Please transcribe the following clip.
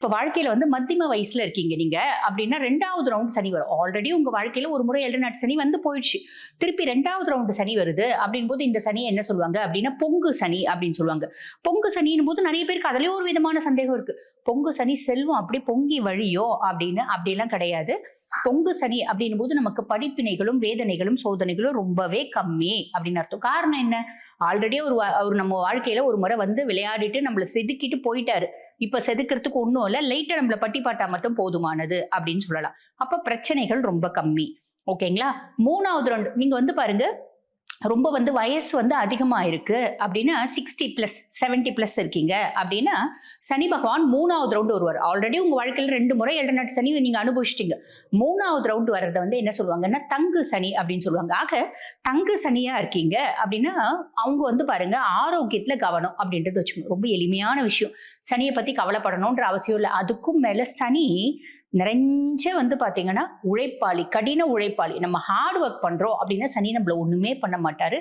இப்ப வாழ்க்கையில வந்து மத்தியம வயசுல இருக்கீங்க நீங்க அப்படின்னா 2வது ரவுண்ட் சனி வரும். ஆல்ரெடி உங்க வாழ்க்கையில ஒரு முறை 7 நாட்டு சனி வந்து போயிடுச்சு. திருப்பி 2வது ரவுண்ட் சனி வருது அப்படின்போது இந்த சனிய என்ன சொல்லுவாங்க அப்படின்னா, பொங்கு சனி அப்படின்னு சொல்லுவாங்க. பொங்கு சனின்னும் போது நெறைய பேருக்கு அதிலயே ஒரு விதமான சந்தேகம் இருக்கு. பொங்கு சனி செல்வம் அப்படியே பொங்கி வழியும் அப்படின்னு அப்படியெல்லாம் கிடையாது. பொங்கு சனி அப்படின்னும் போது நமக்கு படிப்பினைகளும், வேதனைகளும், சோதனைகளும் ரொம்பவே கம்மி அப்படின்னு அர்த்தம். காரணம் என்ன? ஆல்ரெடி அவரு நம்ம வாழ்க்கையில ஒரு முறை வந்து விளையாடிட்டு நம்மள செதுக்கிட்டு போயிட்டாரு. இப்ப செதுக்கிறதுக்கு ஒண்ணும் இல்ல. லைட்டா நம்மள பட்டி பாட்டா மட்டும் போதுமானது அப்படின்னு சொல்லலாம். அப்ப பிரச்சனைகள் ரொம்ப கம்மி. ஓகேங்களா? 3வது ரவுண்ட் நீங்க வந்து பாருங்க, ரொம்ப வந்து வயசு வந்து அதிகமா இருக்கு அப்படின்னா 60 பிளஸ் 70 பிளஸ் இருக்கீங்க அப்படின்னா சனி பகவான் 3வது ரவுண்ட் வருவார். ஆல்ரெடி உங்க வாழ்க்கையில 2 முறை 7 நாட்டு சனி நீங்க அனுபவிச்சிட்டீங்க. 3வது ரவுண்ட் வர்றத வந்து என்ன சொல்லுவாங்கன்னா தங்கு சனி அப்படின்னு சொல்லுவாங்க. ஆக தங்கு சனியா இருக்கீங்க அப்படின்னா அவங்க வந்து பாருங்க ஆரோக்கியத்துல கவனம் அப்படின்றது வச்சுக்கணும். ரொம்ப எளிமையான விஷயம். சனியை பத்தி கவலைப்படணும்ன்ற அவசியம் இல்லை. அதுக்கும் மேல சனி நிறைஞ்ச வந்து பாத்தீங்கன்னா உழைப்பாளி, கடின உழைப்பாளி. நம்ம ஹார்ட் ஒர்க் பண்றோம் அப்படின்னா சனி நம்மள ஒண்ணுமே பண்ண மாட்டாரு.